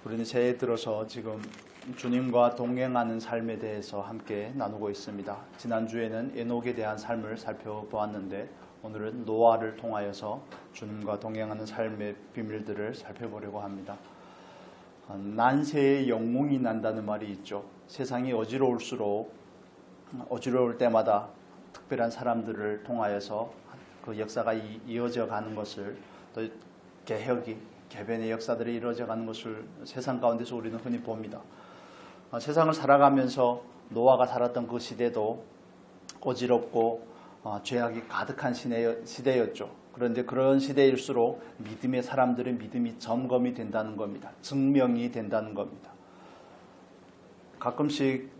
우리는 새해 들어서 지금 주님과 동행하는 삶에 대해서 함께 나누고 있습니다. 지난주에는 에녹에 대한 삶을 살펴보았는데 오늘은 노아를 통하여서 주님과 동행하는 삶의 비밀들을 살펴보려고 합니다. 난세에 영웅이 난다는 말이 있죠. 세상이 어지러울 때마다 특별한 사람들을 통하여서 그 역사가 이어져 가는 것을, 또 개변의 역사들이 이루어져 가는 것을 세상 가운데서 우리는 흔히 봅니다. 세상을 살아가면서 노아가 살았던 그 시대도 어지럽고 죄악이 가득한 시대였죠. 그런데 그런 시대일수록 믿음의 사람들의 믿음이 점검이 된다는 겁니다. 증명이 된다는 겁니다. 가끔씩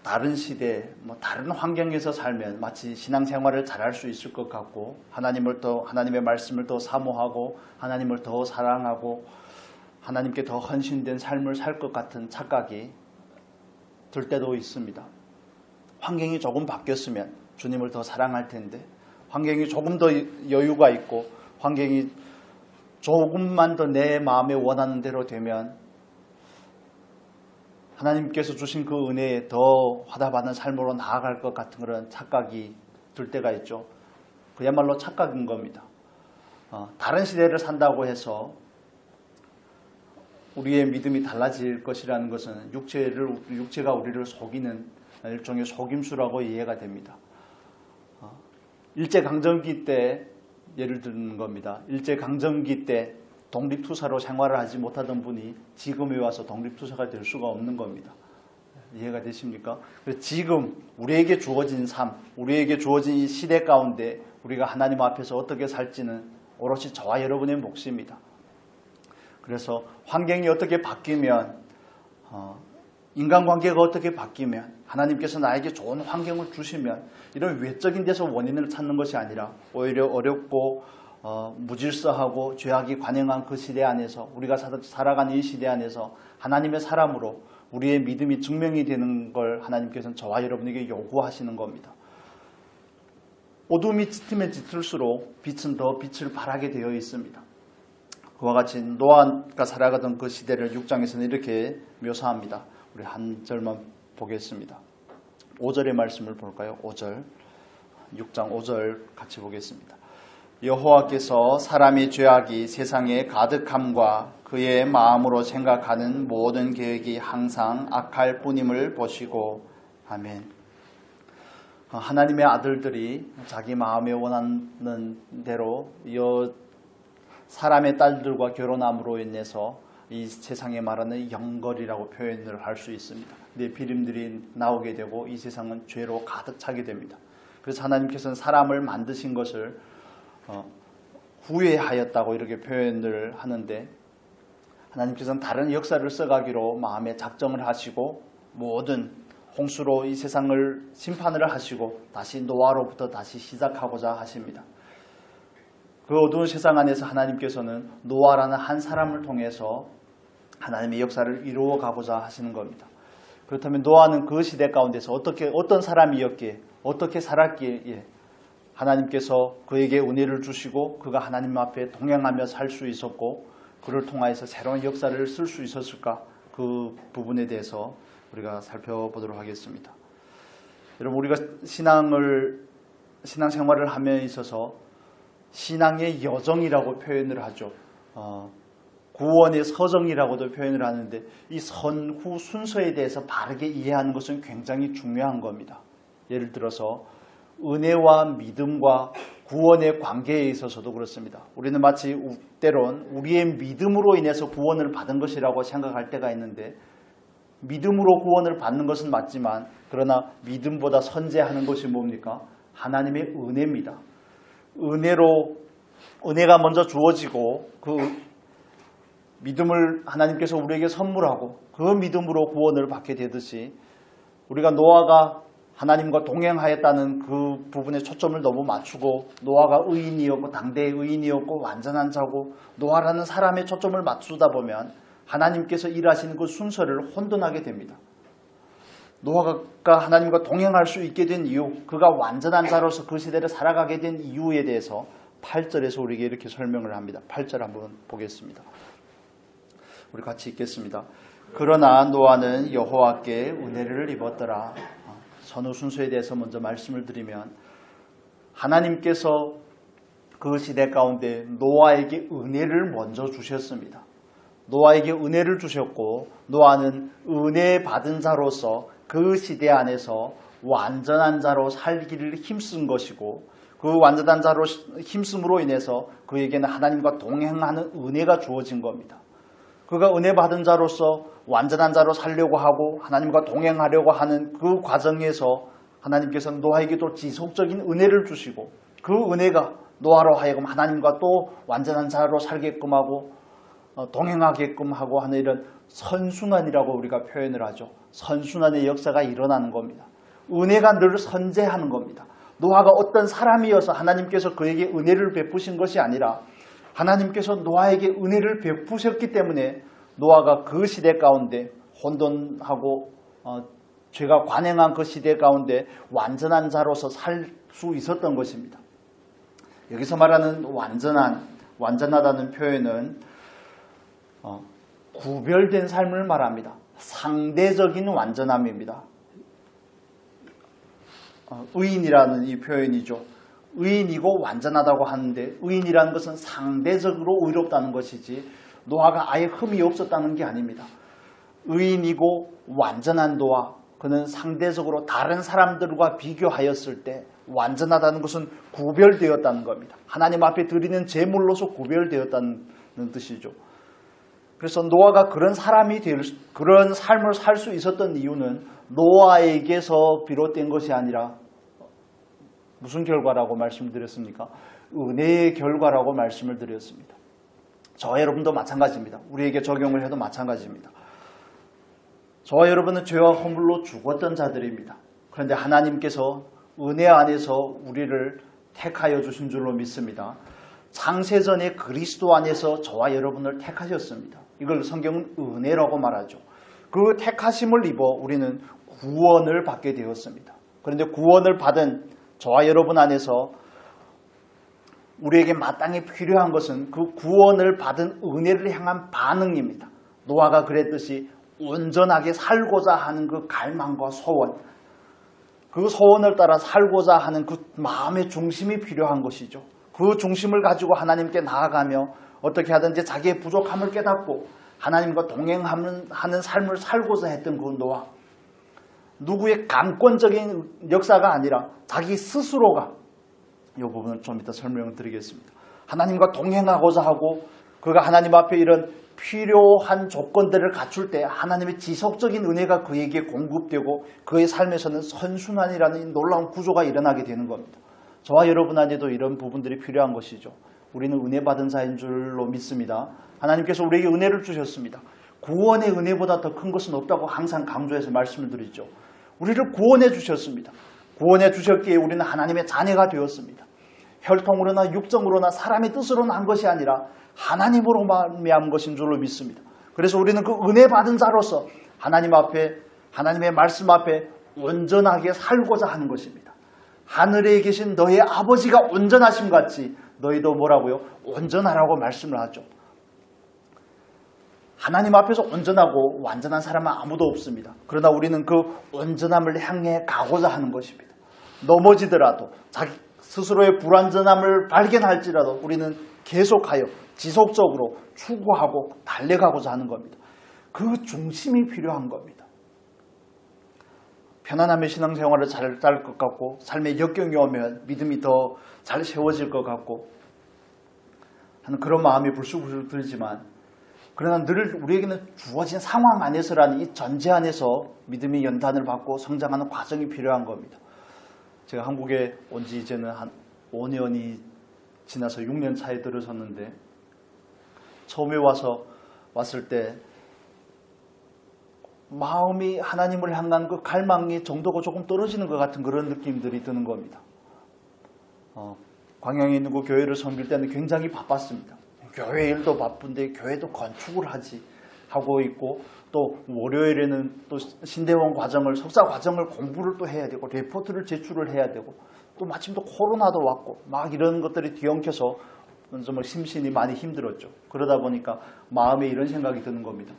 다른 시대, 다른 환경에서 살면 마치 신앙생활을 잘할 수 있을 것 같고 하나님의 말씀을 더 사모하고 하나님을 더 사랑하고 하나님께 더 헌신된 삶을 살 것 같은 착각이 들 때도 있습니다. 환경이 조금 바뀌었으면 주님을 더 사랑할 텐데, 환경이 조금 더 여유가 있고 환경이 조금만 더 내 마음에 원하는 대로 되면 하나님께서 주신 그 은혜에 더 화답하는 삶으로 나아갈 것 같은 그런 착각이 들 때가 있죠. 그야말로 착각인 겁니다. 다른 시대를 산다고 해서 우리의 믿음이 달라질 것이라는 것은 육체가 우리를 속이는 일종의 속임수라고 이해가 됩니다. 일제강점기 때 예를 드는 겁니다. 일제강점기 때 독립투사로 생활을 하지 못하던 분이 지금에 와서 독립투사가 될 수가 없는 겁니다. 이해가 되십니까? 그래서 지금 우리에게 주어진 삶, 우리에게 주어진 이 시대 가운데 우리가 하나님 앞에서 어떻게 살지는 오롯이 저와 여러분의 몫입니다. 그래서 환경이 어떻게 바뀌면, 인간관계가 어떻게 바뀌면, 하나님께서 나에게 좋은 환경을 주시면 이런 외적인 데서 원인을 찾는 것이 아니라 오히려 어렵고 무질서하고 죄악이 관영한 그 시대 안에서, 우리가 살아가는 이 시대 안에서 하나님의 사람으로 우리의 믿음이 증명이 되는 걸 하나님께서는 저와 여러분에게 요구하시는 겁니다. 어둠이 짙으면 짙을수록 빛은 더 빛을 발하게 되어 있습니다. 그와 같이 노아가 살아가던 그 시대를 6장에서는 이렇게 묘사합니다. 우리 한 절만 보겠습니다. 5절의 말씀을 볼까요? 5절, 6장 5절 같이 보겠습니다. 여호와께서 사람의 죄악이 세상에 가득함과 그의 마음으로 생각하는 모든 계획이 항상 악할 뿐임을 보시고. 아멘. 하나님의 아들들이 자기 마음에 원하는 대로 사람의 딸들과 결혼함으로 인해서 이 세상에 말하는 영걸이라고 표현을 할 수 있습니다. 근데 비림들이 나오게 되고 이 세상은 죄로 가득 차게 됩니다. 그래서 하나님께서는 사람을 만드신 것을 후회하였다고 이렇게 표현을 하는데, 하나님께서는 다른 역사를 써가기로 마음에 작정을 하시고 모든 홍수로 이 세상을 심판을 하시고 다시 노아로부터 다시 시작하고자 하십니다. 그 어두운 세상 안에서 하나님께서는 노아라는 한 사람을 통해서 하나님의 역사를 이루어 가고자 하시는 겁니다. 그렇다면 노아는 그 시대 가운데서 어떤 사람이었기에, 어떻게 살았기에 하나님께서 그에게 은혜를 주시고 그가 하나님 앞에 동행하며 살 수 있었고 그를 통하여서 새로운 역사를 쓸 수 있었을까? 그 부분에 대해서 우리가 살펴보도록 하겠습니다. 여러분, 우리가 신앙생활을 하며 있어서 신앙의 여정이라고 표현을 하죠. 구원의 서정이라고도 표현을 하는데 이 선후 순서에 대해서 바르게 이해하는 것은 굉장히 중요한 겁니다. 예를 들어서 은혜와 믿음과 구원의 관계에 있어서도 그렇습니다. 우리는 마치 때론 우리의 믿음으로 인해서 구원을 받은 것이라고 생각할 때가 있는데, 믿음으로 구원을 받는 것은 맞지만 그러나 믿음보다 선재하는 것이 뭡니까? 하나님의 은혜입니다. 은혜가 먼저 주어지고 그 믿음을 하나님께서 우리에게 선물하고 그 믿음으로 구원을 받게 되듯이, 우리가 노아가 하나님과 동행하였다는 그 부분에 초점을 너무 맞추고 노아가 의인이었고 당대의 의인이었고 완전한 자고 노아라는 사람의 초점을 맞추다 보면 하나님께서 일하시는 그 순서를 혼돈하게 됩니다. 노아가 하나님과 동행할 수 있게 된 이유, 그가 완전한 자로서 그 시대를 살아가게 된 이유에 대해서 8절에서 우리에게 이렇게 설명을 합니다. 8절 한번 보겠습니다. 우리 같이 읽겠습니다. 그러나 노아는 여호와께 은혜를 입었더라. 선후 순서에 대해서 먼저 말씀을 드리면 하나님께서 그 시대 가운데 노아에게 은혜를 먼저 주셨습니다. 노아에게 은혜를 주셨고 노아는 은혜 받은 자로서 그 시대 안에서 완전한 자로 살기를 힘쓴 것이고 그 완전한 자로 힘씀으로 인해서 그에게는 하나님과 동행하는 은혜가 주어진 겁니다. 그가 은혜 받은 자로서 완전한 자로 살려고 하고 하나님과 동행하려고 하는 그 과정에서 하나님께서는 노아에게도 지속적인 은혜를 주시고 그 은혜가 노아로 하여금 하나님과 또 완전한 자로 살게끔 하고 동행하게끔 하고 하는 이런 선순환이라고 우리가 표현을 하죠. 선순환의 역사가 일어나는 겁니다. 은혜가 늘 선재하는 겁니다. 노아가 어떤 사람이어서 하나님께서 그에게 은혜를 베푸신 것이 아니라 하나님께서 노아에게 은혜를 베푸셨기 때문에 노아가 그 시대 가운데 혼돈하고 죄가 관행한 그 시대 가운데 완전한 자로서 살 수 있었던 것입니다. 여기서 말하는 완전하다는 표현은 구별된 삶을 말합니다. 상대적인 완전함입니다. 의인이라는 이 표현이죠. 의인이고 완전하다고 하는데 의인이라는 것은 상대적으로 의롭다는 것이지 노아가 아예 흠이 없었다는 게 아닙니다. 의인이고 완전한 노아, 그는 상대적으로 다른 사람들과 비교하였을 때 완전하다는 것은 구별되었다는 겁니다. 하나님 앞에 드리는 제물로서 구별되었다는 뜻이죠. 그래서 노아가 그런 삶을 살 수 있었던 이유는 노아에게서 비롯된 것이 아니라 무슨 결과라고 말씀드렸습니까? 은혜의 결과라고 말씀을 드렸습니다. 저와 여러분도 마찬가지입니다. 우리에게 적용을 해도 마찬가지입니다. 저와 여러분은 죄와 허물로 죽었던 자들입니다. 그런데 하나님께서 은혜 안에서 우리를 택하여 주신 줄로 믿습니다. 창세전에 그리스도 안에서 저와 여러분을 택하셨습니다. 이걸 성경은 은혜라고 말하죠. 그 택하심을 입어 우리는 구원을 받게 되었습니다. 그런데 구원을 받은 저와 여러분 안에서 우리에게 마땅히 필요한 것은 그 구원을 받은 은혜를 향한 반응입니다. 노아가 그랬듯이 온전하게 살고자 하는 그 갈망과 소원, 그 소원을 따라 살고자 하는 그 마음의 중심이 필요한 것이죠. 그 중심을 가지고 하나님께 나아가며 어떻게 하든지 자기의 부족함을 깨닫고 하나님과 동행하는 삶을 살고자 했던 그 노아, 누구의 강권적인 역사가 아니라 자기 스스로가, 이 부분을 좀 이따 설명을 드리겠습니다. 하나님과 동행하고자 하고 그가 하나님 앞에 이런 필요한 조건들을 갖출 때 하나님의 지속적인 은혜가 그에게 공급되고 그의 삶에서는 선순환이라는 놀라운 구조가 일어나게 되는 겁니다. 저와 여러분 안에도 이런 부분들이 필요한 것이죠. 우리는 은혜 받은 자인 줄로 믿습니다. 하나님께서 우리에게 은혜를 주셨습니다. 구원의 은혜보다 더 큰 것은 없다고 항상 강조해서 말씀을 드리죠. 우리를 구원해 주셨습니다. 구원해 주셨기에 우리는 하나님의 자녀가 되었습니다. 혈통으로나 육정으로나 사람의 뜻으로 난 것이 아니라 하나님으로 말미암은 것인 줄로 믿습니다. 그래서 우리는 그 은혜 받은 자로서 하나님 앞에, 하나님의 말씀 앞에 온전하게 살고자 하는 것입니다. 하늘에 계신 너의 아버지가 온전하심 같이 너희도 뭐라고요? 온전하라고 말씀을 하죠. 하나님 앞에서 온전하고 완전한 사람은 아무도 없습니다. 그러나 우리는 그 온전함을 향해 가고자 하는 것입니다. 넘어지더라도 자기 스스로의 불완전함을 발견할지라도 우리는 계속하여 지속적으로 추구하고 달려가고자 하는 겁니다. 그 중심이 필요한 겁니다. 편안함의 신앙생활을 잘 짤 것 같고 삶의 역경이 오면 믿음이 더 잘 세워질 것 같고 하는 그런 마음이 불쑥불쑥 들지만 그러나 늘 우리에게는 주어진 상황 안에서라는 이 전제 안에서 믿음의 연단을 받고 성장하는 과정이 필요한 겁니다. 제가 한국에 온 지 이제는 한 5년이 지나서 6년 차에 들어섰는데 처음에 왔을 때 마음이 하나님을 향한 그 갈망의 정도가 조금 떨어지는 것 같은 그런 느낌들이 드는 겁니다. 광양에 있는 그 교회를 섬길 때는 굉장히 바빴습니다. 교회 일도 바쁜데 교회도 건축을 하고 있고 또 월요일에는 또 신대원 과정을 석사 과정을 공부를 또 해야 되고 레포트를 제출을 해야 되고 또 마침 또 코로나도 왔고 막 이런 것들이 뒤엉켜서 정말 심신이 많이 힘들었죠. 그러다 보니까 마음에 이런 생각이 드는 겁니다.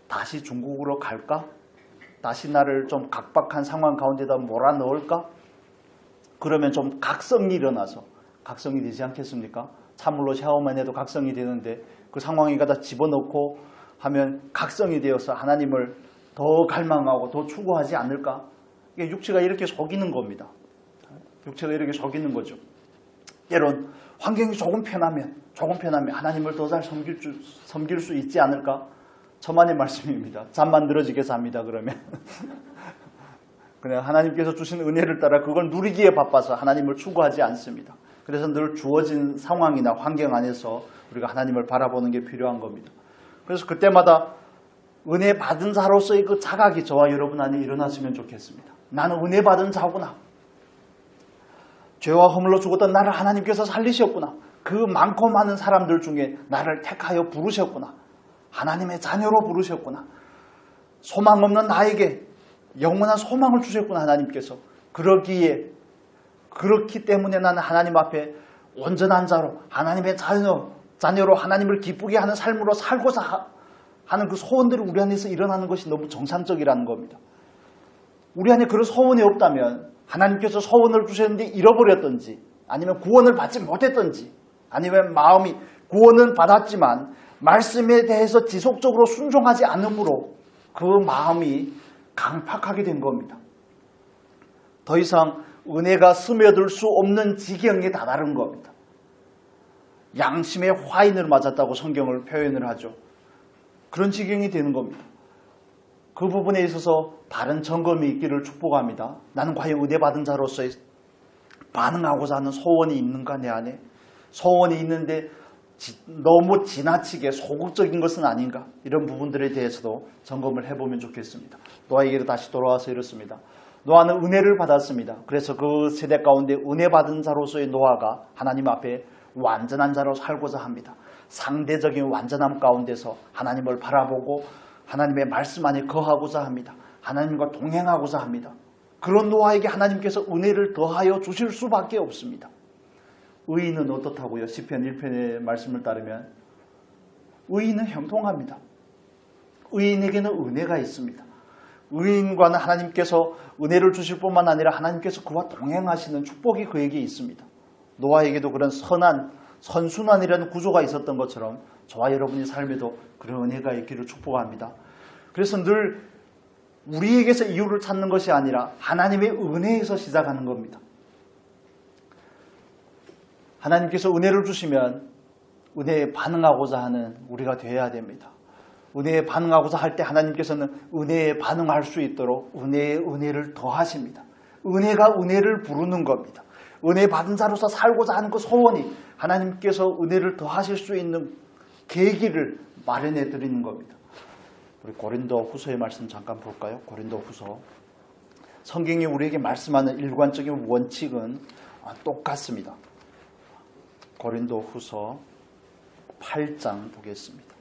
다시 중국으로 갈까? 다시 나를 좀 각박한 상황 가운데다 몰아넣을까? 그러면 좀 각성이 일어나서, 각성이 되지 않겠습니까? 찬물로 샤워만 해도 각성이 되는데 그 상황에 가다 집어넣고 하면 각성이 되어서 하나님을 더 갈망하고 더 추구하지 않을까? 이게 육체가 이렇게 속이는 겁니다. 육체가 이렇게 속이는 거죠. 때론 환경이 조금 편하면 하나님을 더 잘 섬길 수 있지 않을까? 저만의 말씀입니다. 잠만 늘어지게 삽니다. 그러면 그냥 하나님께서 주신 은혜를 따라 그걸 누리기에 바빠서 하나님을 추구하지 않습니다. 그래서 늘 주어진 상황이나 환경 안에서 우리가 하나님을 바라보는 게 필요한 겁니다. 그래서 그때마다 은혜 받은 자로서의 그 자각이 저와 여러분 안에 일어났으면 좋겠습니다. 나는 은혜 받은 자구나. 죄와 허물로 죽었던 나를 하나님께서 살리셨구나. 그 많고 많은 사람들 중에 나를 택하여 부르셨구나. 하나님의 자녀로 부르셨구나. 소망 없는 나에게 영원한 소망을 주셨구나. 하나님께서. 그렇기 때문에 나는 하나님 앞에 온전한 자로 하나님의 자녀로 하나님을 기쁘게 하는 삶으로 살고자 하는 그 소원들이 우리 안에서 일어나는 것이 너무 정상적이라는 겁니다. 우리 안에 그런 소원이 없다면 하나님께서 소원을 주셨는데 잃어버렸던지 아니면 구원을 받지 못했던지 아니면 마음이 구원은 받았지만 말씀에 대해서 지속적으로 순종하지 않으므로 그 마음이 강팍하게 된 겁니다. 더 이상 은혜가 스며들 수 없는 지경에 다다른 겁니다. 양심의 화인을 맞았다고 성경을 표현을 하죠. 그런 지경이 되는 겁니다. 그 부분에 있어서 바른 점검이 있기를 축복합니다. 나는 과연 은혜 받은 자로서 반응하고자 하는 소원이 있는가 내 안에? 소원이 있는데 너무 지나치게 소극적인 것은 아닌가? 이런 부분들에 대해서도 점검을 해보면 좋겠습니다. 노아에게로 다시 돌아와서 이렇습니다. 노아는 은혜를 받았습니다. 그래서 그 세대 가운데 은혜 받은 자로서의 노아가 하나님 앞에 완전한 자로 살고자 합니다. 상대적인 완전함 가운데서 하나님을 바라보고 하나님의 말씀 안에 거하고자 합니다. 하나님과 동행하고자 합니다. 그런 노아에게 하나님께서 은혜를 더하여 주실 수밖에 없습니다. 의인은 어떻다고요? 시편 1편의 말씀을 따르면 의인은 형통합니다. 의인에게는 은혜가 있습니다. 의인과는 하나님께서 은혜를 주실 뿐만 아니라 하나님께서 그와 동행하시는 축복이 그에게 있습니다. 노아에게도 그런 선순환이라는 구조가 있었던 것처럼 저와 여러분의 삶에도 그런 은혜가 있기를 축복합니다. 그래서 늘 우리에게서 이유를 찾는 것이 아니라 하나님의 은혜에서 시작하는 겁니다. 하나님께서 은혜를 주시면 은혜에 반응하고자 하는 우리가 되어야 됩니다. 은혜에 반응하고자 할 때 하나님께서는 은혜에 반응할 수 있도록 은혜에 은혜를 더하십니다. 은혜가 은혜를 부르는 겁니다. 은혜 받은 자로서 살고자 하는 그 소원이 하나님께서 은혜를 더하실 수 있는 계기를 마련해 드리는 겁니다. 우리 고린도 후서의 말씀 잠깐 볼까요? 고린도 후서. 성경이 우리에게 말씀하는 일관적인 원칙은 똑같습니다. 고린도 후서 8장 보겠습니다.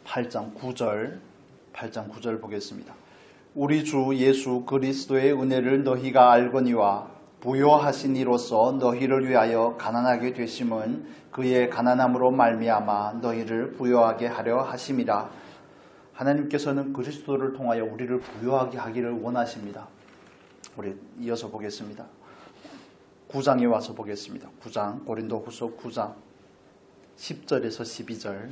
8장 9절 보겠습니다. 우리 주 예수 그리스도의 은혜를 너희가 알거니와 부요하신 이로써 너희를 위하여 가난하게 되심은 그의 가난함으로 말미암아 너희를 부요하게 하려 하심이라. 하나님께서는 그리스도를 통하여 우리를 부요하게 하기를 원하십니다. 우리 이어서 보겠습니다. 9장에 와서 보겠습니다. 9장 고린도후서 9장 10절에서 12절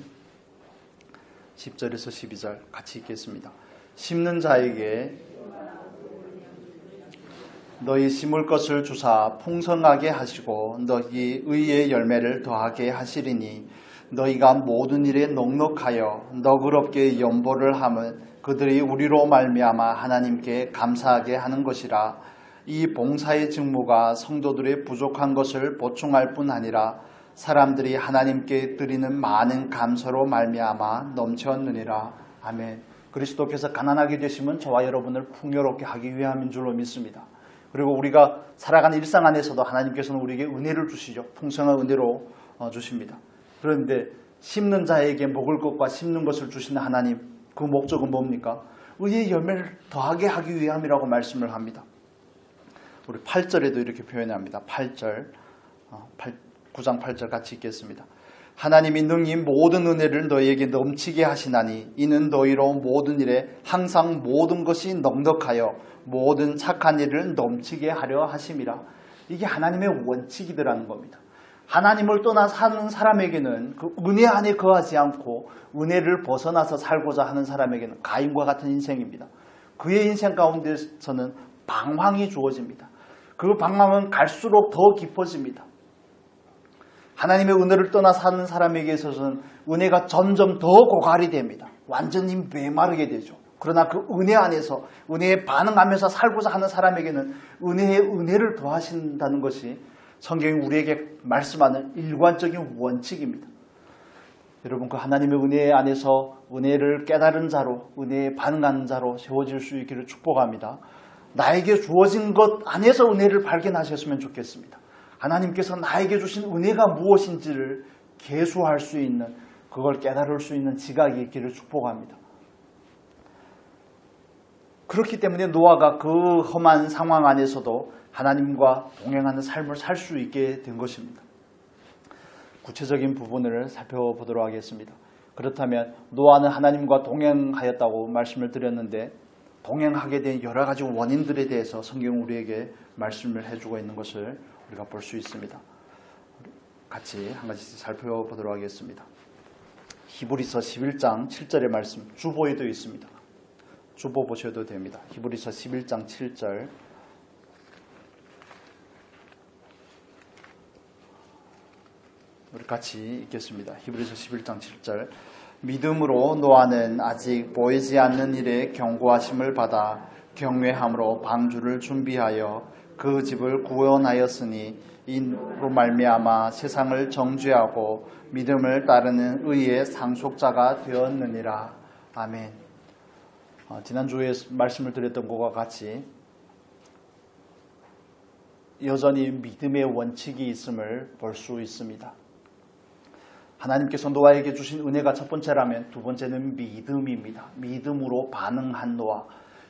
10절에서 12절 같이 읽겠습니다. 심는 자에게 너희 심을 것을 주사 풍성하게 하시고 너희 의의 열매를 더하게 하시리니 너희가 모든 일에 넉넉하여 너그럽게 연보를 함은 그들이 우리로 말미암아 하나님께 감사하게 하는 것이라. 이 봉사의 직무가 성도들의 부족한 것을 보충할 뿐 아니라 사람들이 하나님께 드리는 많은 감사로 말미암아 넘쳤느니라. 아멘. 그리스도께서 가난하게 되시면 저와 여러분을 풍요롭게 하기 위함인 줄로 믿습니다. 그리고 우리가 살아가는 일상 안에서도 하나님께서는 우리에게 은혜를 주시죠. 풍성한 은혜로 주십니다. 그런데 심는 자에게 먹을 것과 심는 것을 주시는 하나님, 그 목적은 뭡니까? 의의 열매를 더하게 하기 위함이라고 말씀을 합니다. 우리 8절에도 이렇게 표현합니다. 8절, 9장 8절 같이 읽겠습니다. 하나님이 능히 모든 은혜를 너희에게 넘치게 하시나니 이는 너희로 모든 일에 항상 모든 것이 넉넉하여 모든 착한 일을 넘치게 하려 하심이라. 이게 하나님의 원칙이더라는 겁니다. 하나님을 떠나 사는 사람에게는 그 은혜 안에 거하지 않고 은혜를 벗어나서 살고자 하는 사람에게는 가인과 같은 인생입니다. 그의 인생 가운데서는 방황이 주어집니다. 그 방황은 갈수록 더 깊어집니다. 하나님의 은혜를 떠나 사는 사람에게 있어서는 은혜가 점점 더 고갈이 됩니다. 완전히 메마르게 되죠. 그러나 그 은혜 안에서 은혜에 반응하면서 살고자 하는 사람에게는 은혜에 은혜를 더하신다는 것이 성경이 우리에게 말씀하는 일관적인 원칙입니다. 여러분, 그 하나님의 은혜 안에서 은혜를 깨달은 자로, 은혜에 반응하는 자로 세워질 수 있기를 축복합니다. 나에게 주어진 것 안에서 은혜를 발견하셨으면 좋겠습니다. 하나님께서 나에게 주신 은혜가 무엇인지를 계수할 수 있는, 그걸 깨달을 수 있는 지각이 있기를 축복합니다. 그렇기 때문에 노아가 그 험한 상황 안에서도 하나님과 동행하는 삶을 살 수 있게 된 것입니다. 구체적인 부분을 살펴보도록 하겠습니다. 그렇다면 노아는 하나님과 동행하였다고 말씀을 드렸는데 동행하게 된 여러 가지 원인들에 대해서 성경은 우리에게 말씀을 해주고 있는 것을 우리가 볼 수 있습니다. 같이 한 가지씩 살펴보도록 하겠습니다. 히브리서 11장 7절의 말씀 주보에도 있습니다. 주보 보셔도 됩니다. 히브리서 11장 7절 우리 같이 읽겠습니다. 히브리서 11장 7절 믿음으로 노아는 아직 보이지 않는 일에 경고하심을 받아 경외함으로 방주를 준비하여 그 집을 구원하였으니 이로 말미암아 세상을 정죄하고 믿음을 따르는 의의 상속자가 되었느니라. 아멘. 지난주에 말씀을 드렸던 것과 같이 여전히 믿음의 원칙이 있음을 볼 수 있습니다. 하나님께서 노아에게 주신 은혜가 첫 번째라면 두 번째는 믿음입니다. 믿음으로 반응한 노아.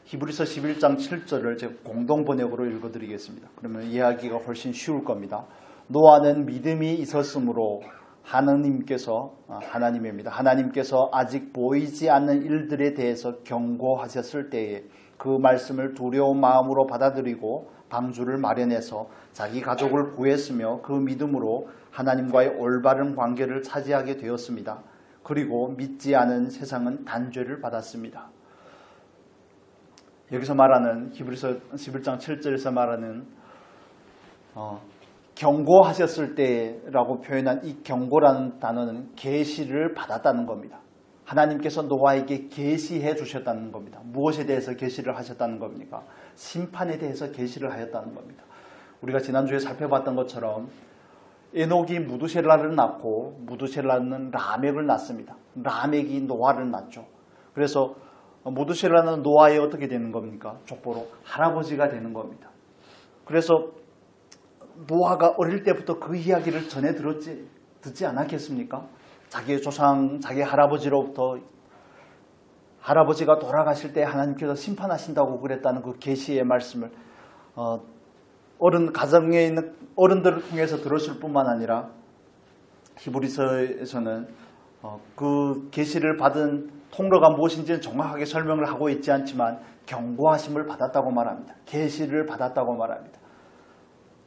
히브리서 11장 7절을 제가 공동 번역으로 읽어드리겠습니다. 그러면 이해하기가 훨씬 쉬울 겁니다. 노아는 믿음이 있었으므로 하나님께서 아직 보이지 않는 일들에 대해서 경고하셨을 때에 그 말씀을 두려운 마음으로 받아들이고 방주를 마련해서 자기 가족을 구했으며 그 믿음으로 하나님과의 올바른 관계를 차지하게 되었습니다. 그리고 믿지 않은 세상은 단죄를 받았습니다. 여기서 말하는 히브리서 11장 7절에서 말하는 경고하셨을 때라고 표현한 이 경고라는 단어는 계시를 받았다는 겁니다. 하나님께서 노아에게 계시해 주셨다는 겁니다. 무엇에 대해서 계시를 하셨다는 겁니까? 심판에 대해서 계시를 하였다는 겁니다. 우리가 지난주에 살펴봤던 것처럼 에녹이 무두셀라를 낳고 무두셀라는 라멕을 낳습니다. 라멕이 노아를 낳죠. 그래서 무두셀라는 노아의 어떻게 되는 겁니까? 족보로 할아버지가 되는 겁니다. 그래서 노아가 어릴 때부터 그 이야기를 전해 듣지 않았겠습니까? 자기의 조상, 자기 할아버지로부터 할아버지가 돌아가실 때 하나님께서 심판하신다고 그랬다는 그 계시의 말씀을 가정에 있는 어른들을 통해서 들었을 뿐만 아니라 히브리서에서는 그 계시를 받은 통로가 무엇인지는 정확하게 설명을 하고 있지 않지만 경고하심을 받았다고 말합니다. 계시를 받았다고 말합니다.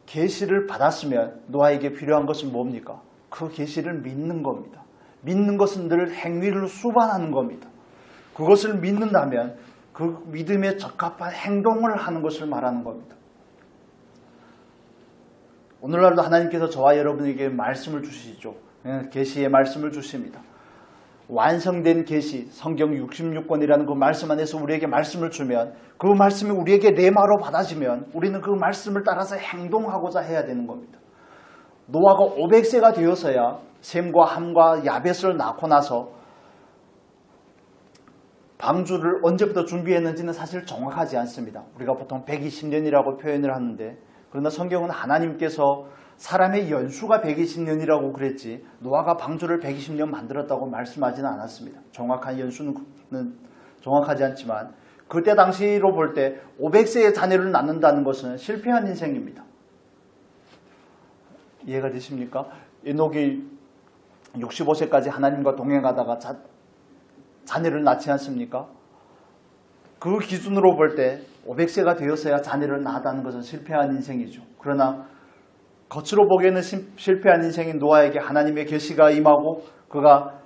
계시를 받았으면 노아에게 필요한 것은 뭡니까? 그 계시를 믿는 겁니다. 믿는 것은 늘 행위를 수반하는 겁니다. 그것을 믿는다면 그 믿음에 적합한 행동을 하는 것을 말하는 겁니다. 오늘날도 하나님께서 저와 여러분에게 말씀을 주시죠. 계시의 말씀을 주십니다. 완성된 계시, 성경 66권이라는 그 말씀 안에서 우리에게 말씀을 주면 그 말씀이 우리에게 레마로 받아지면 우리는 그 말씀을 따라서 행동하고자 해야 되는 겁니다. 노아가 500세가 되어서야 셈과 함과 야벳을 낳고 나서 방주를 언제부터 준비했는지는 사실 정확하지 않습니다. 우리가 보통 120년이라고 표현을 하는데 그러나 성경은 하나님께서 사람의 연수가 120년이라고 그랬지 노아가 방주를 120년 만들었다고 말씀하지는 않았습니다. 정확한 연수는 정확하지 않지만 그때 당시로 볼 때 500세의 자녀를 낳는다는 것은 실패한 인생입니다. 이해가 되십니까? 에녹이 65세까지 하나님과 동행하다가 자녀를 낳지 않습니까? 그 기준으로 볼 때 500세가 되었어야 자녀를 낳았다는 것은 실패한 인생이죠. 그러나 겉으로 보기에는 실패한 인생인 노아에게 하나님의 계시가 임하고 그가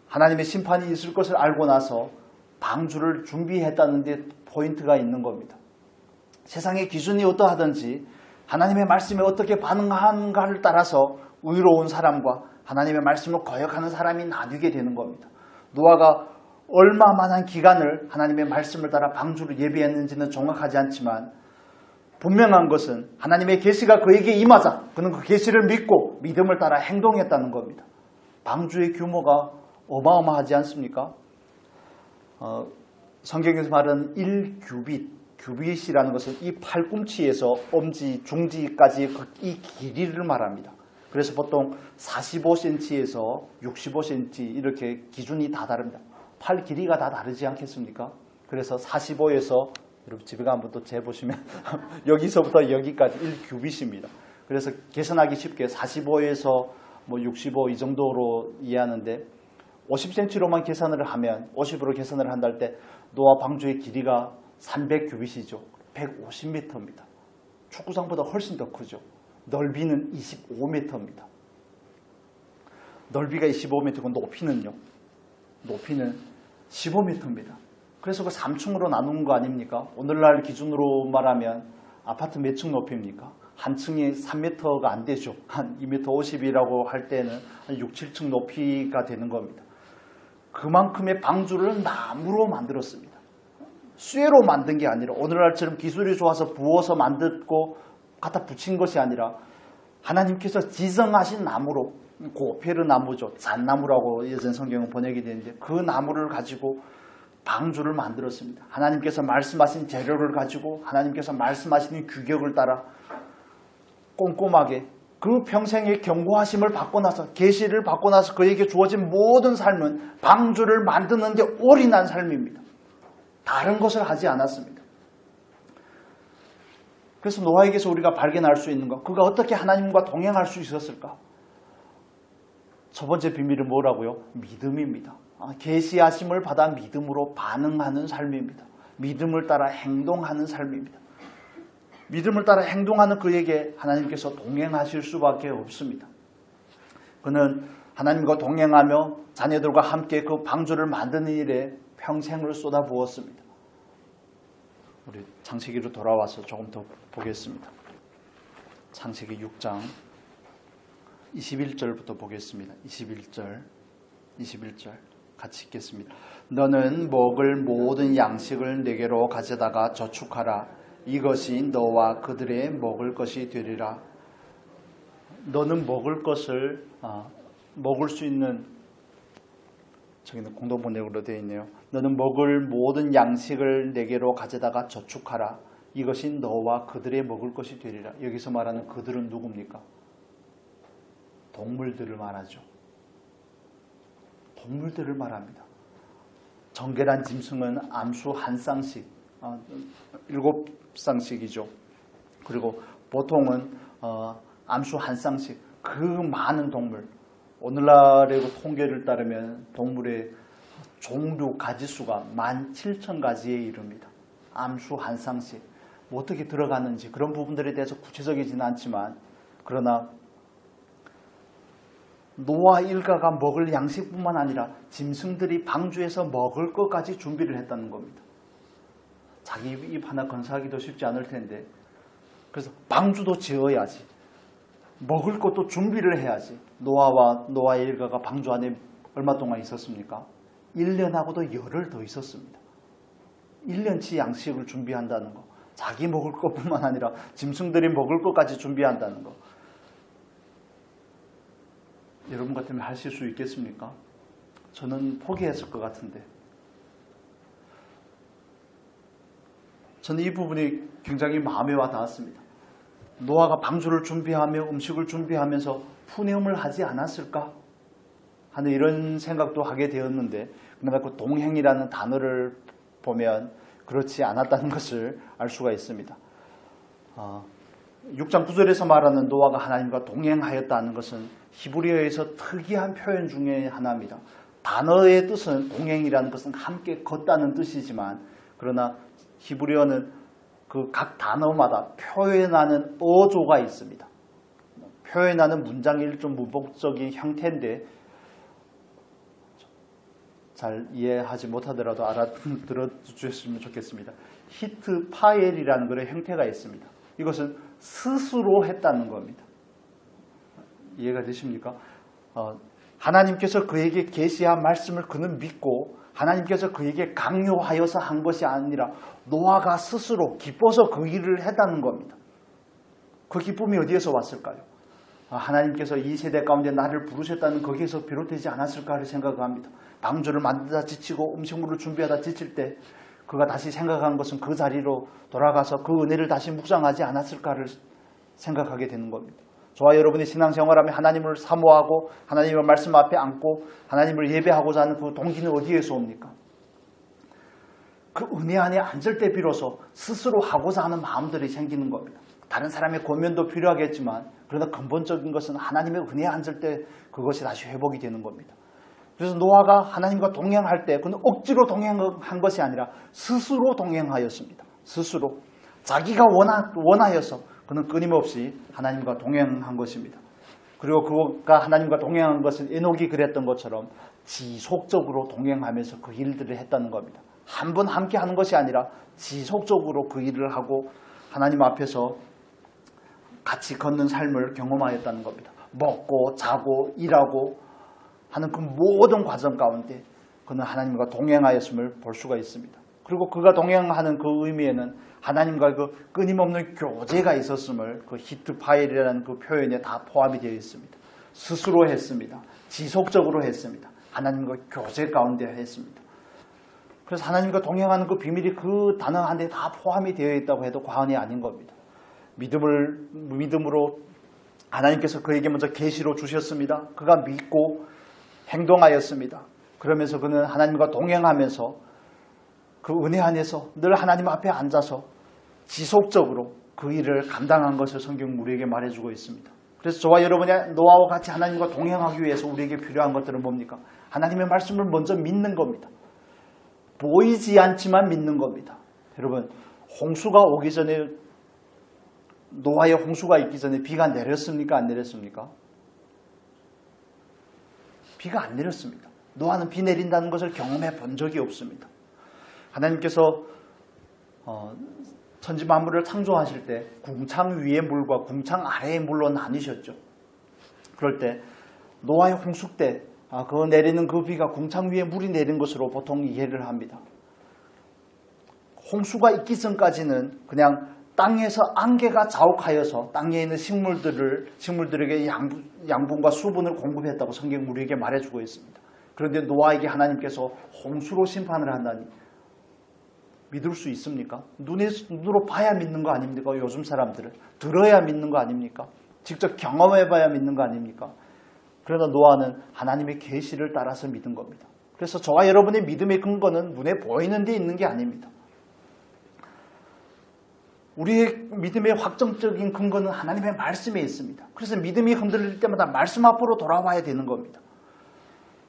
하나님의 심판이 있을 것을 알고 나서 방주를 준비했다는 데 포인트가 있는 겁니다. 세상의 기준이 어떠하든지 하나님의 말씀에 어떻게 반응하는가를 따라서 의로운 사람과 하나님의 말씀을 거역하는 사람이 나뉘게 되는 겁니다. 노아가 얼마만한 기간을 하나님의 말씀을 따라 방주를 예비했는지는 정확하지 않지만 분명한 것은 하나님의 계시가 그에게 임하자 그는 그 계시를 믿고 믿음을 따라 행동했다는 겁니다. 방주의 규모가 어마어마하지 않습니까? 성경에서 말하는 1규빗이라는 것은 이 팔꿈치에서 엄지, 중지까지 이 길이를 말합니다. 그래서 보통 45cm에서 65cm 이렇게 기준이 다 다릅니다. 팔 길이가 다 다르지 않겠습니까? 그래서 45에서 여러분 집에 가면 또 재보시면 여기서부터 여기까지 1규빗입니다. 그래서 계산하기 쉽게 45에서 65 이 정도로 이해하는데 50cm로만 계산을 하면 50으로 계산을 한다 할 때 노아 방주의 길이가 300규빗이죠. 150m입니다. 축구장보다 훨씬 더 크죠. 넓이는 25m입니다. 넓이가 25m고 높이는요. 높이는 15m입니다. 그래서 그 3층으로 나눈 거 아닙니까? 오늘날 기준으로 말하면 아파트 몇 층 높이입니까? 한 층이 3m가 안 되죠. 한 2m 50이라고 할 때는 한 6, 7층 높이가 되는 겁니다. 그만큼의 방주를 나무로 만들었습니다. 쇠로 만든 게 아니라 오늘날처럼 기술이 좋아서 부어서 만들고 갖다 붙인 것이 아니라 하나님께서 지정하신 나무로 고페르 나무죠. 잣나무라고 예전 성경은 번역이 되는데 그 나무를 가지고 방주를 만들었습니다. 하나님께서 말씀하신 재료를 가지고 하나님께서 말씀하시는 규격을 따라 꼼꼼하게 그 평생의 경고하심을 받고 나서 계시를 받고 나서 그에게 주어진 모든 삶은 방주를 만드는 데 올인한 삶입니다. 다른 것을 하지 않았습니다. 그래서 노아에게서 우리가 발견할 수 있는 것, 그가 어떻게 하나님과 동행할 수 있었을까? 첫 번째 비밀은 뭐라고요? 믿음입니다. 계시하심을 받아 믿음으로 반응하는 삶입니다. 믿음을 따라 행동하는 삶입니다. 믿음을 따라 행동하는 그에게 하나님께서 동행하실 수밖에 없습니다. 그는 하나님과 동행하며 자녀들과 함께 그 방주를 만드는 일에 평생을 쏟아부었습니다. 우리 창세기로 돌아와서 조금 더 보겠습니다. 창세기 6장 21절부터 보겠습니다. 21절 같이 읽겠습니다. 너는 먹을 모든 양식을 내게로 가져다가 저축하라. 이것이 너와 그들의 먹을 것이 되리라. 너는 먹을 것을 먹을 수 있는, 저기는 공동번역으로 되어 있네요. 너는 먹을 모든 양식을 내게로 가져다가 저축하라. 이것이 너와 그들의 먹을 것이 되리라. 여기서 말하는 그들은 누굽니까? 동물들을 말하죠. 동물들을 말합니다. 정결한 짐승은 암수 한 쌍씩, 7쌍씩이죠. 그리고 보통은 암수 한 쌍씩, 그 많은 동물, 오늘날의 통계를 따르면 동물의 종류 가지수가 17,000가지에 이릅니다. 암수 한 쌍씩. 뭐 어떻게 들어가는지 그런 부분들에 대해서 구체적이지는 않지만, 그러나 노아 일가가 먹을 양식뿐만 아니라 짐승들이 방주에서 먹을 것까지 준비를 했다는 겁니다. 자기 입 하나 건사하기도 쉽지 않을 텐데, 그래서 방주도 지어야지, 먹을 것도 준비를 해야지. 노아의 일가가 방주 안에 얼마 동안 있었습니까? 1년하고도 열흘 더 있었습니다. 1년치 양식을 준비한다는 거, 자기 먹을 것뿐만 아니라 짐승들이 먹을 것까지 준비한다는 거, 여러분 같으면 하실 수 있겠습니까? 저는 포기했을 것 같은데, 저는 이 부분이 굉장히 마음에 와 닿았습니다. 노아가 방주를 준비하며 음식을 준비하면서 푸념을 하지 않았을까 하는 이런 생각도 하게 되었는데, 그러나 그 동행이라는 단어를 보면 그렇지 않았다는 것을 알 수가 있습니다. 6장 9절에서 말하는 노아가 하나님과 동행하였다는 것은 히브리어에서 특이한 표현 중에 하나입니다. 단어의 뜻은 동행이라는 것은 함께 걷다는 뜻이지만 그러나 히브리어는 그 각 단어마다 표현하는 어조가 있습니다. 표현하는 문장의 일종 문법적인 형태인데 잘 이해하지 못하더라도 알아들어 주셨으면 좋겠습니다. 히트 파엘이라는 그런 형태가 있습니다. 이것은 스스로 했다는 겁니다. 이해가 되십니까? 하나님께서 그에게 계시한 말씀을 그는 믿고 하나님께서 그에게 강요하여서 한 것이 아니라 노아가 스스로 기뻐서 그 일을 했다는 겁니다. 그 기쁨이 어디에서 왔을까요? 하나님께서 이 세대 가운데 나를 부르셨다는 거기에서 비롯되지 않았을까를 생각합니다. 방주를 만들다 지치고 음식물을 준비하다 지칠 때 그가 다시 생각한 것은 그 자리로 돌아가서 그 은혜를 다시 묵상하지 않았을까를 생각하게 되는 겁니다. 저와 여러분이 신앙생활하며 하나님을 사모하고 하나님의 말씀 앞에 앉고 하나님을 예배하고자 하는 그 동기는 어디에서 옵니까? 그 은혜 안에 앉을 때 비로소 스스로 하고자 하는 마음들이 생기는 겁니다. 다른 사람의 권면도 필요하겠지만 그러나 근본적인 것은 하나님의 은혜에 앉을 때 그것이 다시 회복이 되는 겁니다. 그래서 노아가 하나님과 동행할 때 그는 억지로 동행한 것이 아니라 스스로 동행하였습니다. 스스로 자기가 원하여서 그는 끊임없이 하나님과 동행한 것입니다. 그리고 그가 하나님과 동행한 것은 에녹이 그랬던 것처럼 지속적으로 동행하면서 그 일들을 했다는 겁니다. 한 번 함께 하는 것이 아니라 지속적으로 그 일을 하고 하나님 앞에서 같이 걷는 삶을 경험하였다는 겁니다. 먹고 자고 일하고 하는 그 모든 과정 가운데 그는 하나님과 동행하였음을 볼 수가 있습니다. 그리고 그가 동행하는 그 의미에는 하나님과 그 끊임없는 교제가 있었음을 그 히트파일이라는 그 표현에 다 포함이 되어 있습니다. 스스로 했습니다. 지속적으로 했습니다. 하나님과 교제 가운데 했습니다. 그래서 하나님과 동행하는 그 비밀이 그 단어 한데 다 포함이 되어 있다고 해도 과언이 아닌 겁니다. 믿음으로 하나님께서 그에게 먼저 계시로 주셨습니다. 그가 믿고 행동하였습니다. 그러면서 그는 하나님과 동행하면서 그 은혜 안에서 늘 하나님 앞에 앉아서 지속적으로 그 일을 감당한 것을 성경 우리에게 말해주고 있습니다. 그래서 저와 여러분이 노아와 같이 하나님과 동행하기 위해서 우리에게 필요한 것들은 뭡니까? 하나님의 말씀을 먼저 믿는 겁니다. 보이지 않지만 믿는 겁니다. 여러분, 홍수가 오기 전에 노아의 홍수가 있기 전에 비가 내렸습니까? 안 내렸습니까? 비가 안 내렸습니다. 노아는 비 내린다는 것을 경험해 본 적이 없습니다. 하나님께서 천지 만물을 창조하실 때 궁창 위의 물과 궁창 아래의 물로 나뉘셨죠. 그럴 때 노아의 홍수 때 그 내리는 그 비가 궁창 위에 물이 내린 것으로 보통 이해를 합니다. 홍수가 있기 전까지는 그냥 땅에서 안개가 자욱하여서 땅에 있는 식물들에게 양분과 수분을 공급했다고 성경 우리에게 말해주고 있습니다. 그런데 노아에게 하나님께서 홍수로 심판을 한다니 믿을 수 있습니까? 눈으로 봐야 믿는 거 아닙니까? 요즘 사람들은 들어야 믿는 거 아닙니까? 직접 경험해봐야 믿는 거 아닙니까? 그러나 노아는 하나님의 계시를 따라서 믿은 겁니다. 그래서 저와 여러분의 믿음의 근거는 눈에 보이는 데 있는 게 아닙니다. 우리의 믿음의 확정적인 근거는 하나님의 말씀에 있습니다. 그래서 믿음이 흔들릴 때마다 말씀 앞으로 돌아와야 되는 겁니다.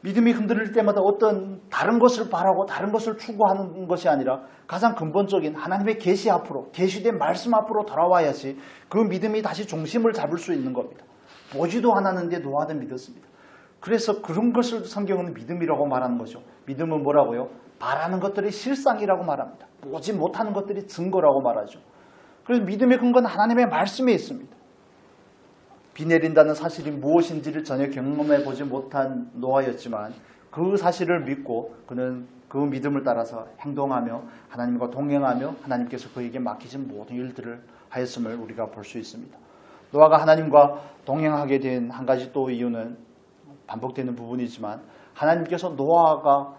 믿음이 흔들릴 때마다 어떤 다른 것을 바라고 다른 것을 추구하는 것이 아니라 가장 근본적인 하나님의 계시 앞으로, 계시된 말씀 앞으로 돌아와야지 그 믿음이 다시 중심을 잡을 수 있는 겁니다. 보지도 않았는데 노아는 믿었습니다. 그래서 그런 것을 성경은 믿음이라고 말하는 거죠. 믿음은 뭐라고요? 바라는 것들이 실상이라고 말합니다. 보지 못하는 것들이 증거라고 말하죠. 그래서 믿음의 근거는 하나님의 말씀에 있습니다. 비 내린다는 사실이 무엇인지를 전혀 경험해 보지 못한 노아였지만 그 사실을 믿고 그는 그 믿음을 따라서 행동하며 하나님과 동행하며 하나님께서 그에게 맡기신 모든 일들을 하였음을 우리가 볼 수 있습니다. 노아가 하나님과 동행하게 된 한 가지 또 이유는 반복되는 부분이지만 하나님께서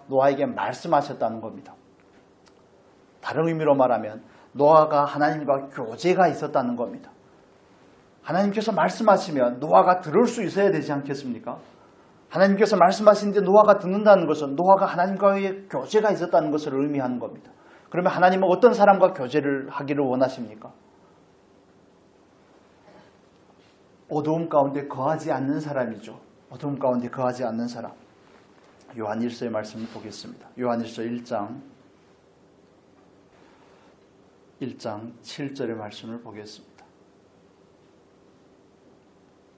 노아에게 말씀하셨다는 겁니다. 다른 의미로 말하면 노아가 하나님과 교제가 있었다는 겁니다. 하나님께서 말씀하시면 노아가 들을 수 있어야 되지 않겠습니까? 하나님께서 말씀하시는데 노아가 듣는다는 것은 노아가 하나님과의 교제가 있었다는 것을 의미하는 겁니다. 그러면 하나님은 어떤 사람과 교제를 하기를 원하십니까? 어두움 가운데 거하지 않는 사람이죠. 어두움 가운데 거하지 않는 사람. 요한일서의 말씀을 보겠습니다. 요한일서 1장 7절의 말씀을 보겠습니다.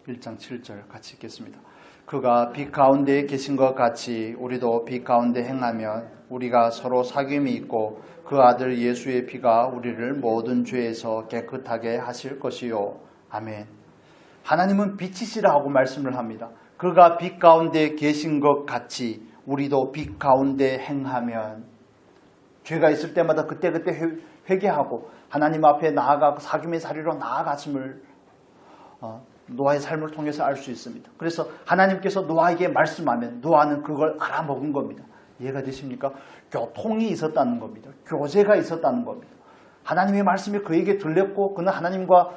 1장 7절 같이 읽겠습니다. 그가 빛 가운데 계신 것 같이 우리도 빛 가운데 행하면 우리가 서로 사귐이 있고 그 아들 예수의 피가 우리를 모든 죄에서 깨끗하게 하실 것이요. 아멘. 하나님은 빛이시라 하고 말씀을 합니다. 그가 빛 가운데 계신 것 같이 우리도 빛 가운데 행하면, 죄가 있을 때마다 그때그때 회개하고 하나님 앞에 나아가 사귐의 자리로 나아갔음을 노아의 삶을 통해서 알 수 있습니다. 그래서 하나님께서 노아에게 말씀하면 노아는 그걸 알아먹은 겁니다. 이해가 되십니까? 교통이 있었다는 겁니다. 교제가 있었다는 겁니다. 하나님의 말씀이 그에게 들렸고 그는 하나님과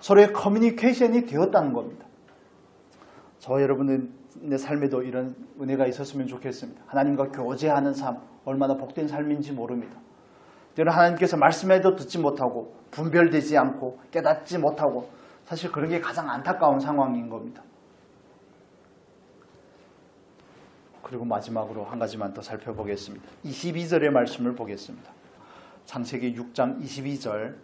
서로의 커뮤니케이션이 되었다는 겁니다. 저 여러분의 삶에도 이런 은혜가 있었으면 좋겠습니다. 하나님과 교제하는 삶, 얼마나 복된 삶인지 모릅니다. 때로는 하나님께서 말씀해도 듣지 못하고 분별되지 않고 깨닫지 못하고, 사실 그런 게 가장 안타까운 상황인 겁니다. 그리고 마지막으로 한 가지만 더 살펴보겠습니다. 22절의 말씀을 보겠습니다. 창세기 6장 22절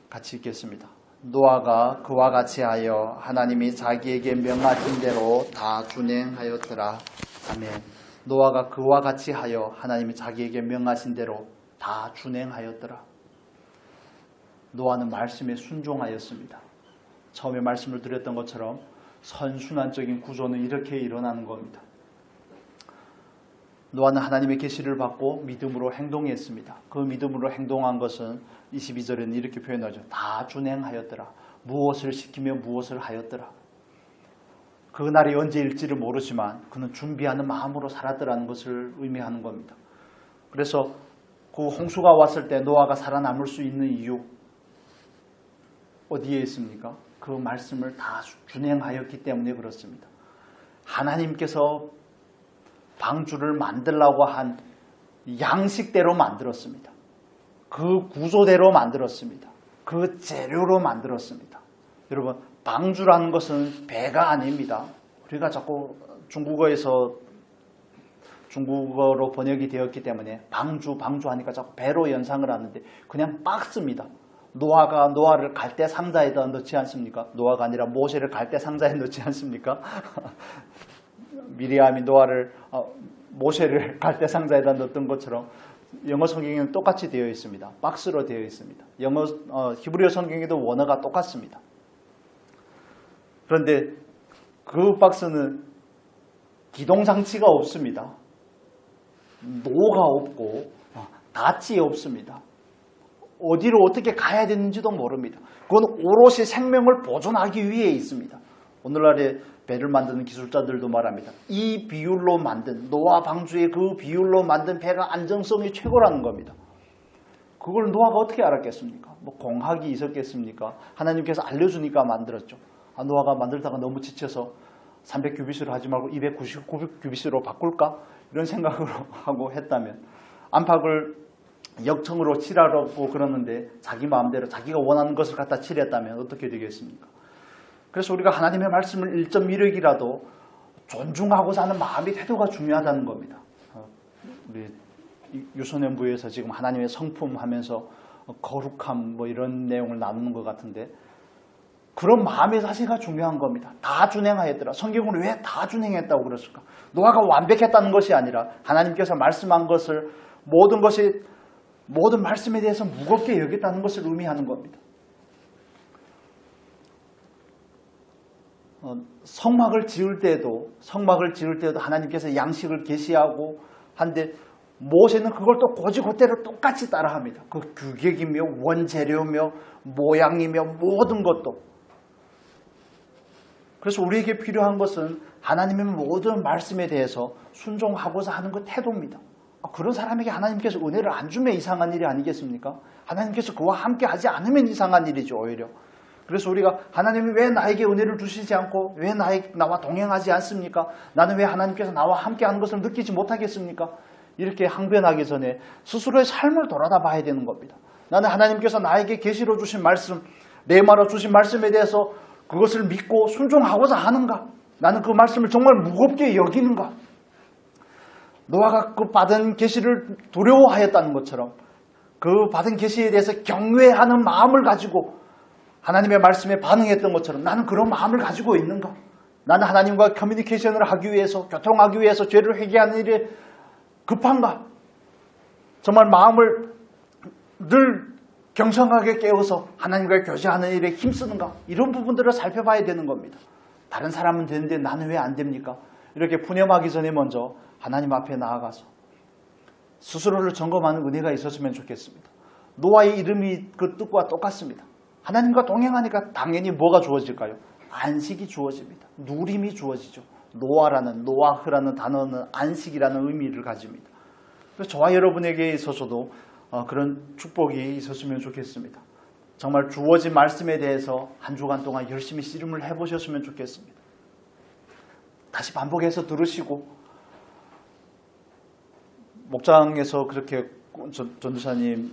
같이 읽겠습니다. 노아가 그와 같이 하여 하나님이 자기에게 명하신 대로 다 준행하였더라. 아멘. 노아가 그와 같이 하여 하나님이 자기에게 명하신 대로 다 준행하였더라. 노아는 말씀에 순종하였습니다. 처음에 말씀을 드렸던 것처럼 선순환적인 구조는 이렇게 일어나는 겁니다. 노아는 하나님의 계시를 받고 믿음으로 행동했습니다. 그 믿음으로 행동한 것은 22절에는 이렇게 표현하죠. 다 준행하였더라. 무엇을 시키며 무엇을 하였더라. 그날이 언제일지를 모르지만 그는 준비하는 마음으로 살았더라는 것을 의미하는 겁니다. 그래서 그 홍수가 왔을 때 노아가 살아남을 수 있는 이유 어디에 있습니까? 그 말씀을 다 준행하였기 때문에 그렇습니다. 하나님께서 방주를 만들라고 한 양식대로 만들었습니다. 그 구조대로 만들었습니다. 그 재료로 만들었습니다. 여러분, 방주라는 것은 배가 아닙니다. 우리가 자꾸 중국어로 번역이 되었기 때문에 방주 하니까 자꾸 배로 연상을 하는데 그냥 박스입니다. 노아가 노아를 갈대 상자에다 넣지 않습니까? 노아가 아니라 모세를 갈대 상자에 넣지 않습니까? 미리암이 모세를 갈대 상자에다 넣었던 것처럼 영어 성경에는 똑같이 되어 있습니다. 박스로 되어 있습니다. 히브리어 성경에도 원어가 똑같습니다. 그런데 그 박스는 기동장치가 없습니다. 노가 없고 닻이 없습니다. 어디로 어떻게 가야 되는지도 모릅니다. 그건 오롯이 생명을 보존하기 위해 있습니다. 오늘날의 배를 만드는 기술자들도 말합니다. 이 비율로 만든, 노아 방주의 그 비율로 만든 배가 안정성이 최고라는 겁니다. 그걸 노아가 어떻게 알았겠습니까? 공학이 있었겠습니까? 하나님께서 알려주니까 만들었죠. 노아가 만들다가 너무 지쳐서 300규빗으로 하지 말고 299규빗으로 바꿀까? 이런 생각으로 하고 했다면, 안팎을 역청으로 칠하라고 그러는데 자기 마음대로 자기가 원하는 것을 갖다 칠했다면 어떻게 되겠습니까? 그래서 우리가 하나님의 말씀을 1.1억이라도 존중하고자 하는 마음의 태도가 중요하다는 겁니다. 우리 유소년부에서 지금 하나님의 성품 하면서 거룩함 이런 내용을 나누는 것 같은데, 그런 마음의 자세가 중요한 겁니다. 다 준행하였더라. 성경은 왜 다 준행했다고 그랬을까? 노아가 완벽했다는 것이 아니라 하나님께서 말씀한 것을 모든 말씀에 대해서 무겁게 여겼다는 것을 의미하는 겁니다. 성막을 지을 때도 하나님께서 양식을 계시하고 한데 모세는 그걸 또 고지고대로 똑같이 따라합니다. 그 규격이며 원재료며 모양이며 모든 것도. 그래서 우리에게 필요한 것은 하나님의 모든 말씀에 대해서 순종하고자 하는 그 태도입니다. 그런 사람에게 하나님께서 은혜를 안 주면 이상한 일이 아니겠습니까? 하나님께서 그와 함께 하지 않으면 이상한 일이죠, 오히려. 그래서 우리가 하나님이 왜 나에게 은혜를 주시지 않고 왜 나와 동행하지 않습니까? 나는 왜 하나님께서 나와 함께 하는 것을 느끼지 못하겠습니까? 이렇게 항변하기 전에 스스로의 삶을 돌아다 봐야 되는 겁니다. 나는 하나님께서 나에게 계시로 주신 말씀, 레마로 주신 말씀에 대해서 그것을 믿고 순종하고자 하는가? 나는 그 말씀을 정말 무겁게 여기는가? 노아가 그 받은 계시를 두려워하였다는 것처럼 그 받은 계시에 대해서 경외하는 마음을 가지고 하나님의 말씀에 반응했던 것처럼 나는 그런 마음을 가지고 있는가? 나는 하나님과 커뮤니케이션을 하기 위해서, 교통하기 위해서 죄를 회개하는 일에 급한가? 정말 마음을 늘 경성하게 깨워서 하나님과 교제하는 일에 힘쓰는가? 이런 부분들을 살펴봐야 되는 겁니다. 다른 사람은 되는데 나는 왜 안 됩니까? 이렇게 푸념하기 전에 먼저 하나님 앞에 나아가서 스스로를 점검하는 은혜가 있었으면 좋겠습니다. 노아의 이름이 그 뜻과 똑같습니다. 하나님과 동행하니까 당연히 뭐가 주어질까요? 안식이 주어집니다. 누림이 주어지죠. 노아흐라는 단어는 안식이라는 의미를 가집니다. 그래서 저와 여러분에게 있어서도 그런 축복이 있었으면 좋겠습니다. 정말 주어진 말씀에 대해서 한 주간 동안 열심히 씨름을 해보셨으면 좋겠습니다. 다시 반복해서 들으시고 목장에서 그렇게 전도사님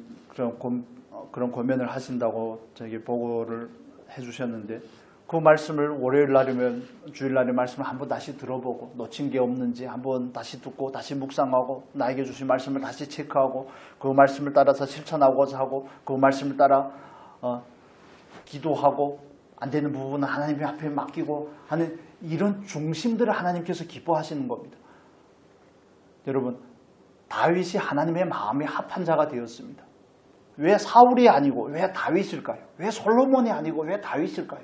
그런 권면을 하신다고 저에게 보고를 해주셨는데 그 말씀을 월요일 날이면 주일 날의 말씀을 한번 다시 들어보고 놓친 게 없는지 한번 다시 듣고 다시 묵상하고 나에게 주신 말씀을 다시 체크하고 그 말씀을 따라서 실천하고자 하고 그 말씀을 따라 기도하고 안 되는 부분은 하나님 앞에 맡기고 하는 이런 중심들을 하나님께서 기뻐하시는 겁니다. 여러분, 다윗이 하나님의 마음에 합한 자가 되었습니다. 왜 사울이 아니고 왜 다윗일까요? 왜 솔로몬이 아니고 왜 다윗일까요?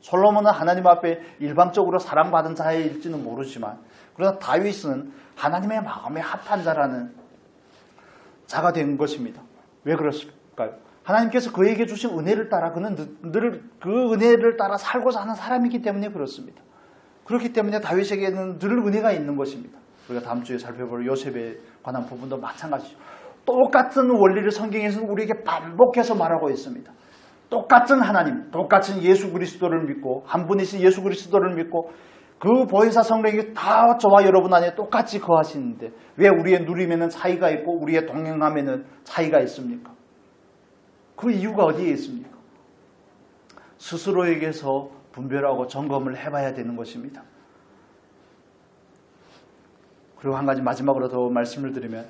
솔로몬은 하나님 앞에 일방적으로 사랑받은 자일지는 모르지만 그러나 다윗은 하나님의 마음에 합한 자라는 자가 된 것입니다. 왜 그렇을까요? 하나님께서 그에게 주신 은혜를 따라 그는 늘 그 은혜를 따라 살고자 하는 사람이기 때문에 그렇습니다. 그렇기 때문에 다윗에게는 늘 은혜가 있는 것입니다. 우리가 다음 주에 살펴볼 요셉에 관한 부분도 마찬가지죠. 똑같은 원리를 성경에서는 우리에게 반복해서 말하고 있습니다. 똑같은 하나님, 똑같은 예수 그리스도를 믿고 한 분이신 예수 그리스도를 믿고 그 보혜사 성령이 다 저와 여러분 안에 똑같이 거하시는데 왜 우리의 누림에는 차이가 있고 우리의 동행함에는 차이가 있습니까? 그 이유가 어디에 있습니까? 스스로에게서 분별하고 점검을 해봐야 되는 것입니다. 그리고 한 가지 마지막으로 더 말씀을 드리면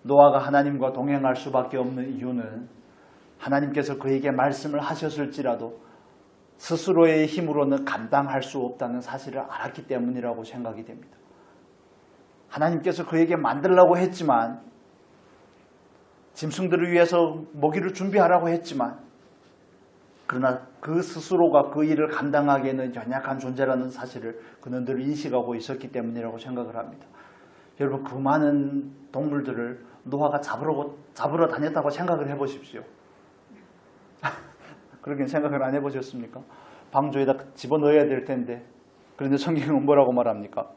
노아가 하나님과 동행할 수밖에 없는 이유는 하나님께서 그에게 말씀을 하셨을지라도 스스로의 힘으로는 감당할 수 없다는 사실을 알았기 때문이라고 생각이 됩니다. 하나님께서 그에게 만들라고 했지만 짐승들을 위해서 먹이를 준비하라고 했지만 그러나 그 스스로가 그 일을 감당하기에는 연약한 존재라는 사실을 그는 늘 인식하고 있었기 때문이라고 생각을 합니다. 여러분 그 많은 동물들을 노아가 잡으러 다녔다고 생각을 해보십시오. 그렇게 생각을 안 해보셨습니까? 방조에다 집어넣어야 될 텐데 그런데 성경은 뭐라고 말합니까?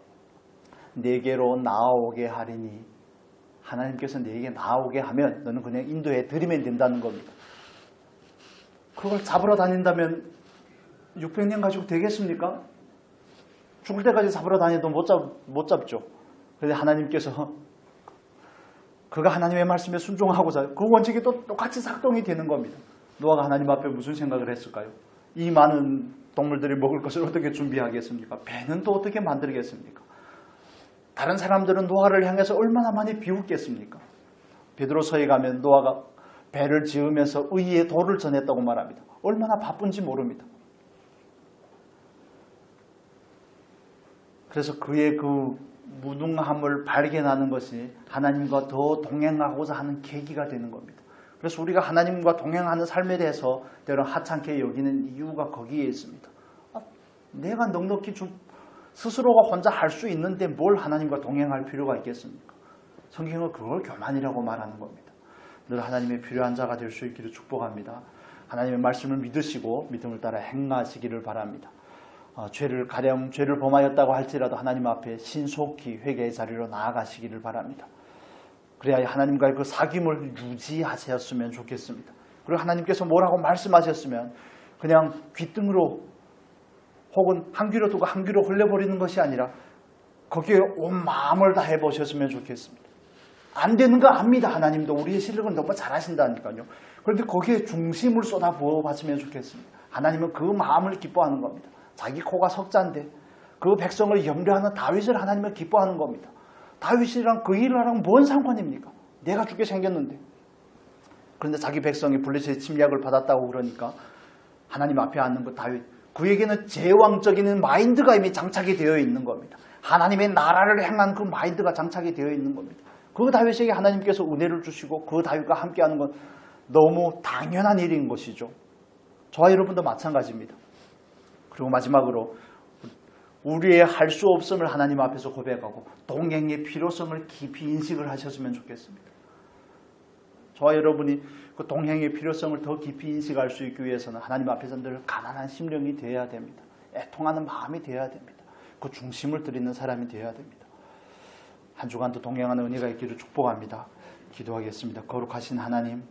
내게로 나아오게 하리니 하나님께서 내게 나아오게 하면 너는 그냥 인도해 드리면 된다는 겁니다. 그걸 잡으러 다닌다면 600년 가지고 되겠습니까? 죽을 때까지 잡으러 다녀도 못 잡죠. 그런데 하나님께서 그가 하나님의 말씀에 순종하고자 그 원칙이 또 똑같이 작동이 되는 겁니다. 노아가 하나님 앞에 무슨 생각을 했을까요? 이 많은 동물들이 먹을 것을 어떻게 준비하겠습니까? 배는 또 어떻게 만들겠습니까? 다른 사람들은 노아를 향해서 얼마나 많이 비웃겠습니까? 베드로서에 가면 노아가 배를 지으면서 의의 도를 전했다고 말합니다. 얼마나 바쁜지 모릅니다. 그래서 그의 그 무능함을 발견하는 것이 하나님과 더 동행하고자 하는 계기가 되는 겁니다. 그래서 우리가 하나님과 동행하는 삶에 대해서 때로 하찮게 여기는 이유가 거기에 있습니다. 내가 넉넉히 스스로가 혼자 할 수 있는데 뭘 하나님과 동행할 필요가 있겠습니까? 성경은 그걸 교만이라고 말하는 겁니다. 늘 하나님의 필요한 자가 될 수 있기를 축복합니다. 하나님의 말씀을 믿으시고 믿음을 따라 행하시기를 바랍니다. 죄를 범하였다고 할지라도 하나님 앞에 신속히 회개의 자리로 나아가시기를 바랍니다. 그래야 하나님과의 그 사귐을 유지하셨으면 좋겠습니다. 그리고 하나님께서 뭐라고 말씀하셨으면 그냥 귓등으로 혹은 한 귀로 두고 한 귀로 흘려버리는 것이 아니라 거기에 온 마음을 다해 보셨으면 좋겠습니다. 안 되는 거 압니다. 하나님도 우리의 실력은 너무 잘하신다니까요. 그런데 거기에 중심을 쏟아부어 봤으면 좋겠습니다. 하나님은 그 마음을 기뻐하는 겁니다. 자기 코가 석자인데 그 백성을 염려하는 다윗을 하나님은 기뻐하는 겁니다. 다윗이랑 그 일이랑 뭔 상관입니까? 내가 죽게 생겼는데. 그런데 자기 백성이 블레셋의 침략을 받았다고 그러니까 하나님 앞에 앉는 그 다윗, 그에게는 제왕적인 마인드가 이미 장착이 되어 있는 겁니다. 하나님의 나라를 향한 그 마인드가 장착이 되어 있는 겁니다. 그 다윗에게 하나님께서 은혜를 주시고 그 다윗과 함께하는 건 너무 당연한 일인 것이죠. 저와 여러분도 마찬가지입니다. 그리고 마지막으로 우리의 할 수 없음을 하나님 앞에서 고백하고 동행의 필요성을 깊이 인식을 하셨으면 좋겠습니다. 저와 여러분이 그 동행의 필요성을 더 깊이 인식할 수 있기 위해서는 하나님 앞에서 늘 가난한 심령이 되어야 됩니다. 애통하는 마음이 되어야 됩니다. 그 중심을 드리는 사람이 되어야 됩니다. 한 주간도 동행하는 은혜가 있기를 축복합니다. 기도하겠습니다. 거룩하신 하나님,